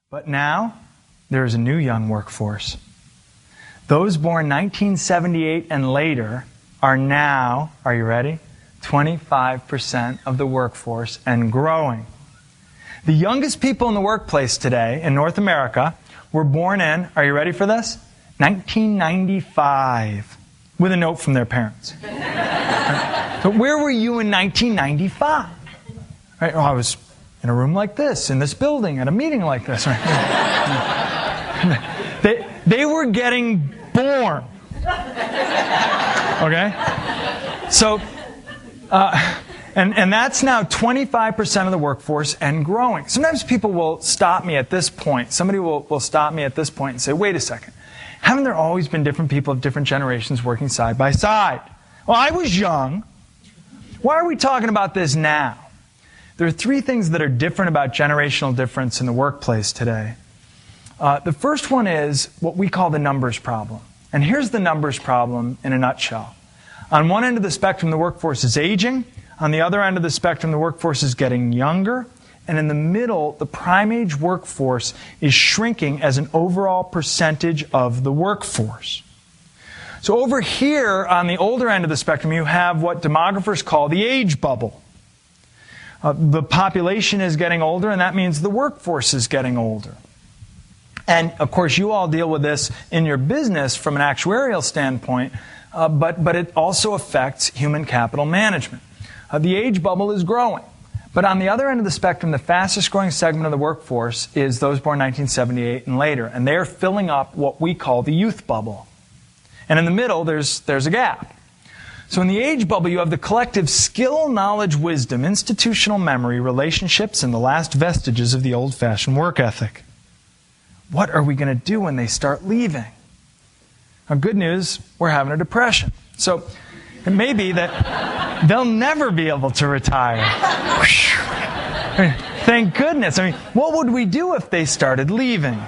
But now, there is a new young workforce. Those born 1978 and later are now, are you ready? 25% of the workforce and growing. The youngest people in the workplace today in North America were born in, are you ready for this? 1995, with a note from their parents. So where were you in 1995? Right? Well, I was in a room like this, in this building, at a meeting like this. Right? They were getting born. Okay? So, and that's now 25% of the workforce and growing. Sometimes people will stop me at this point. Somebody will stop me at this point and say, wait a second. Haven't there always been different people of different generations working side by side? Well, I was young. Why are we talking about this now? There are three things that are different about generational difference in the workplace today. The first one is what we call the numbers problem. And here's the numbers problem in a nutshell. On one end of the spectrum, the workforce is aging. On the other end of the spectrum, the workforce is getting younger. And in the middle, the prime age workforce is shrinking as an overall percentage of the workforce. So over here, on the older end of the spectrum, you have what demographers call the age bubble. The population is getting older, and that means the workforce is getting older. And, of course, you all deal with this in your business from an actuarial standpoint, but it also affects human capital management. The age bubble is growing. But on the other end of the spectrum, the fastest growing segment of the workforce is those born 1978 and later. And they're filling up what we call the youth bubble. And in the middle, there's a gap. So in the age bubble, you have the collective skill, knowledge, wisdom, institutional memory, relationships, and the last vestiges of the old-fashioned work ethic. What are we going to do when they start leaving? Now, good news, we're having a depression. So it may be that they'll never be able to retire. Thank goodness. I mean, what would we do if they started leaving?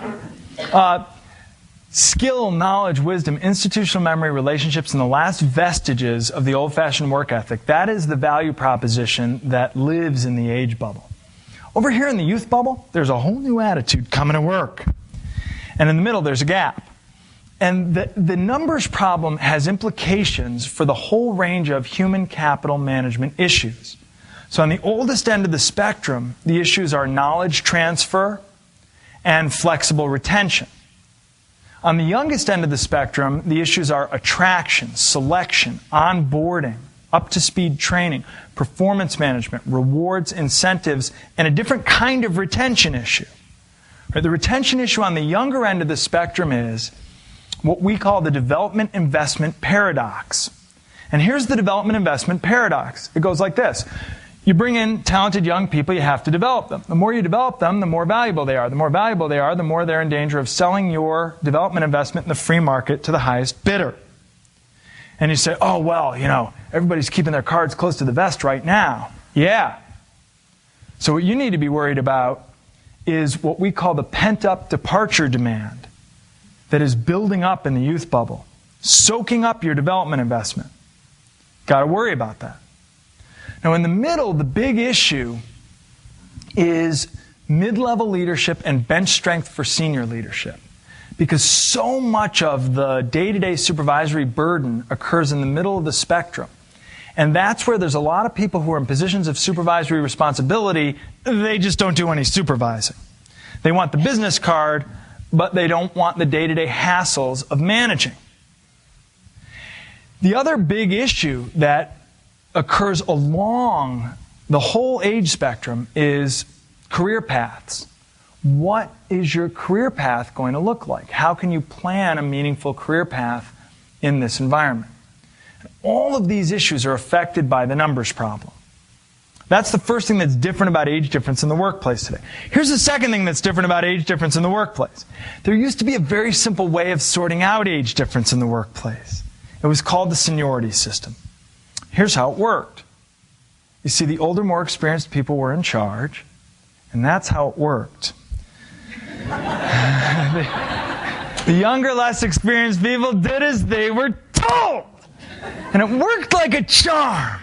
Skill, knowledge, wisdom, institutional memory, relationships, and the last vestiges of the old-fashioned work ethic. That is the value proposition that lives in the age bubble. Over here in the youth bubble, there's a whole new attitude coming to work. And in the middle, there's a gap. And the numbers problem has implications for the whole range of human capital management issues. So on the oldest end of the spectrum, the issues are knowledge transfer and flexible retention. On the youngest end of the spectrum, the issues are attraction, selection, onboarding, up-to-speed training, performance management, rewards, incentives, and a different kind of retention issue. The retention issue on the younger end of the spectrum is what we call the development investment paradox. And here's the development investment paradox. It goes like this. You bring in talented young people, you have to develop them. The more you develop them, the more valuable they are. The more valuable they are, the more they're in danger of selling your development investment in the free market to the highest bidder. And you say, oh, well, everybody's keeping their cards close to the vest right now. Yeah. So what you need to be worried about is what we call the pent-up departure demand that is building up in the youth bubble, soaking up your development investment. Got to worry about that. Now, in the middle, the big issue is mid-level leadership and bench strength for senior leadership. Because so much of the day-to-day supervisory burden occurs in the middle of the spectrum. And that's where there's a lot of people who are in positions of supervisory responsibility, they just don't do any supervising. They want the business card, but they don't want the day-to-day hassles of managing. The other big issue that occurs along the whole age spectrum is career paths. What is your career path going to look like? How can you plan a meaningful career path in this environment? All of these issues are affected by the numbers problem. That's the first thing that's different about age difference in the workplace today. Here's the second thing that's different about age difference in the workplace. There used to be a very simple way of sorting out age difference in the workplace. It was called the seniority system. Here's how it worked. You see, the older, more experienced people were in charge, and that's how it worked. The younger, less experienced people did as they were told. And it worked like a charm.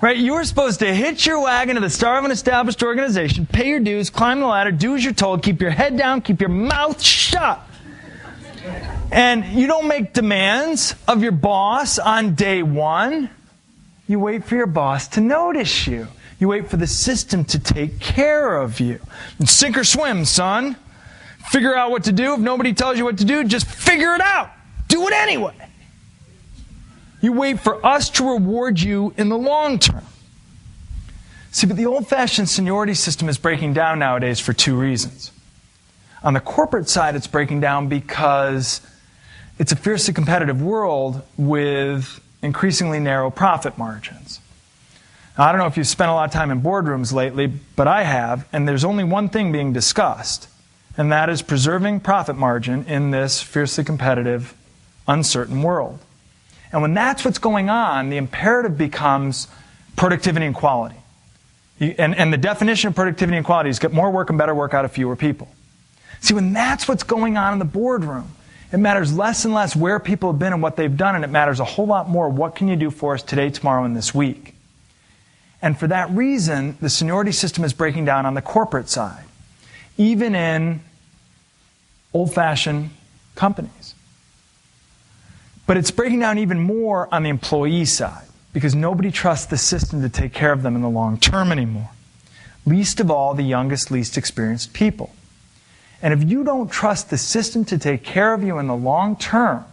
Right? You were supposed to hitch your wagon to the star of an established organization, pay your dues, climb the ladder, do as you're told, keep your head down, keep your mouth shut. And you don't make demands of your boss on day one. You wait for your boss to notice you. You wait for the system to take care of you. And sink or swim, son. Figure out what to do. If nobody tells you what to do, just figure it out. Do it anyway. You wait for us to reward you in the long term. See, but the old-fashioned seniority system is breaking down nowadays for two reasons. On the corporate side, it's breaking down because it's a fiercely competitive world with increasingly narrow profit margins. Now, I don't know if you've spent a lot of time in boardrooms lately, but I have, and there's only one thing being discussed, and that is preserving profit margin in this fiercely competitive, uncertain world. And when that's what's going on, the imperative becomes productivity and quality. And the definition of productivity and quality is get more work and better work out of fewer people. See, when that's what's going on in the boardroom, it matters less and less where people have been and what they've done, and it matters a whole lot more what can you do for us today, tomorrow, and this week. And for that reason, the seniority system is breaking down on the corporate side, even in old-fashioned companies. But it's breaking down even more on the employee side, because nobody trusts the system to take care of them in the long term anymore. Least of all, the youngest, least experienced people. And if you don't trust the system to take care of you in the long term,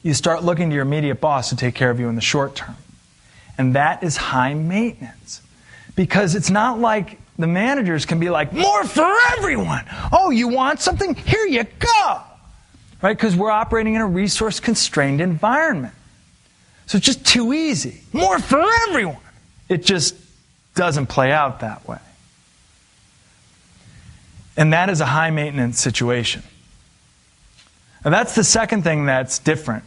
you start looking to your immediate boss to take care of you in the short term. And that is high maintenance. Because it's not like the managers can be like, more for everyone. Oh, you want something? Here you go. Right? Because we're operating in a resource-constrained environment. So it's just too easy. More for everyone. It just doesn't play out that way. And that is a high-maintenance situation. Now that's the second thing that's different.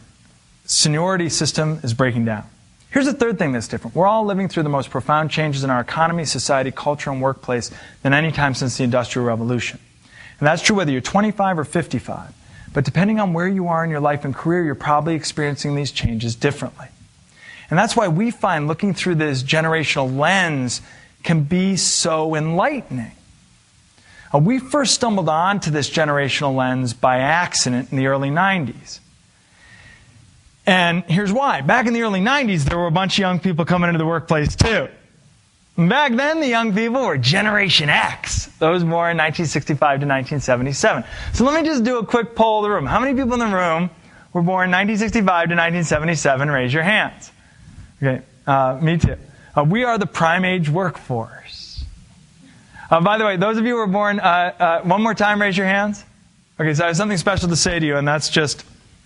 Seniority system is breaking down. Here's the third thing that's different. We're all living through the most profound changes in our economy, society, culture, and workplace than any time since the Industrial Revolution. And that's true whether you're 25 or 55. But depending on where you are in your life and career, you're probably experiencing these changes differently. And that's why we find looking through this generational lens can be so enlightening. We first stumbled onto this generational lens by accident in the early 90s. And here's why. Back in the early 90s, there were a bunch of young people coming into the workplace too. And back then, the young people were Generation X. Those born 1965 to 1977. So let me just do a quick poll of the room. How many people in the room were born 1965 to 1977? Raise your hands. Okay, me too. We are the prime age workforce. By the way, those of you who were born, one more time, raise your hands. Okay, so I have something special to say to you, and that's just,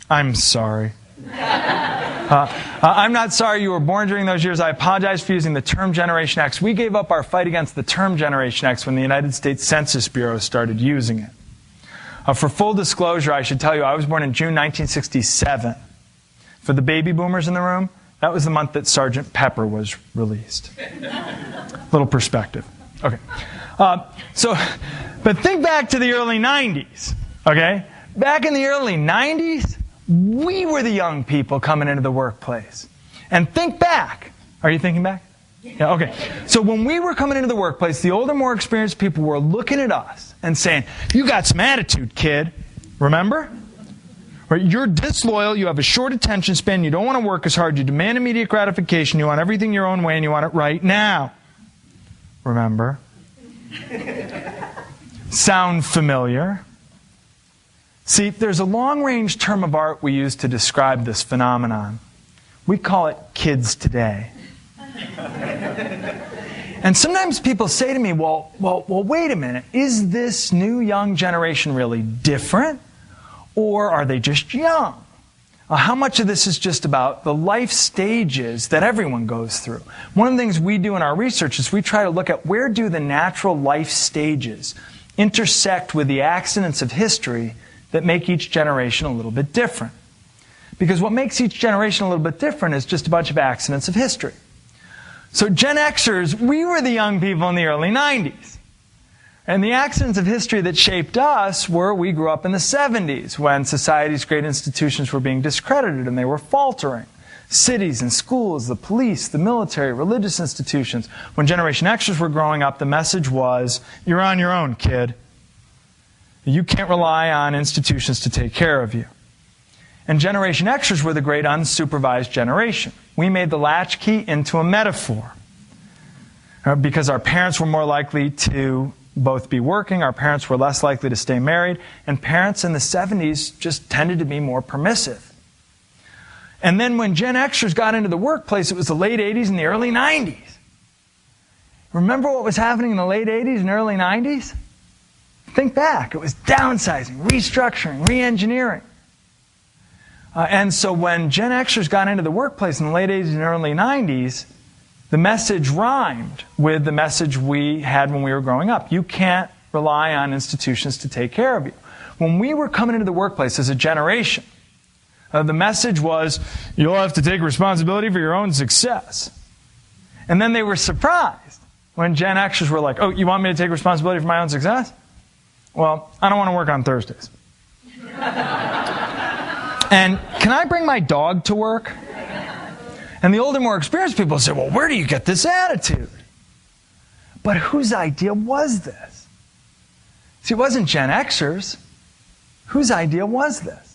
I'm sorry. I'm not sorry you were born during those years. I apologize for using the term Generation X. We gave up our fight against the term Generation X when the United States Census Bureau started using it. For full disclosure, I should tell you, I was born in June 1967. For the baby boomers in the room, that was the month that Sgt. Pepper was released. Little perspective. Okay. But think back to the early 90s. Okay? Back in the early 90s, we were the young people coming into the workplace. And think back. Are you thinking back? Yeah, okay. So when we were coming into the workplace, the older, more experienced people were looking at us and saying, you got some attitude, kid. Remember? Right? You're disloyal, you have a short attention span, you don't want to work as hard, you demand immediate gratification, you want everything your own way, and you want it right now. Remember? Sound familiar? See, there's a long-range term of art we use to describe this phenomenon. We call it kids today. And sometimes people say to me, well, wait a minute. Is this new young generation really different? Or are they just young? How much of this is just about the life stages that everyone goes through? One of the things we do in our research is we try to look at where do the natural life stages intersect with the accidents of history that make each generation a little bit different. Because what makes each generation a little bit different is just a bunch of accidents of history. So Gen Xers, we were the young people in the early 90s. And the accidents of history that shaped us were we grew up in the 70s when society's great institutions were being discredited and they were faltering. Cities and schools, the police, the military, religious institutions. When Generation Xers were growing up, the message was, you're on your own, kid. You can't rely on institutions to take care of you. And Generation Xers were the great unsupervised generation. We made the latchkey into a metaphor. Because our parents were more likely to both be working, our parents were less likely to stay married, and parents in the 70s just tended to be more permissive. And then when Gen Xers got into the workplace, it was the late 80s and the early 90s. Remember what was happening in the late 80s and early 90s? Think back. It was downsizing, restructuring, re-engineering. And so when Gen Xers got into the workplace in the late 80s and early 90s, the message rhymed with the message we had when we were growing up. You can't rely on institutions to take care of you. When we were coming into the workplace as a generation, the message was, you'll have to take responsibility for your own success. And then they were surprised when Gen Xers were like, oh, you want me to take responsibility for my own success? Well, I don't want to work on Thursdays. And can I bring my dog to work? And the older, more experienced people say, well, where do you get this attitude? But whose idea was this? See, it wasn't Gen Xers. Whose idea was this?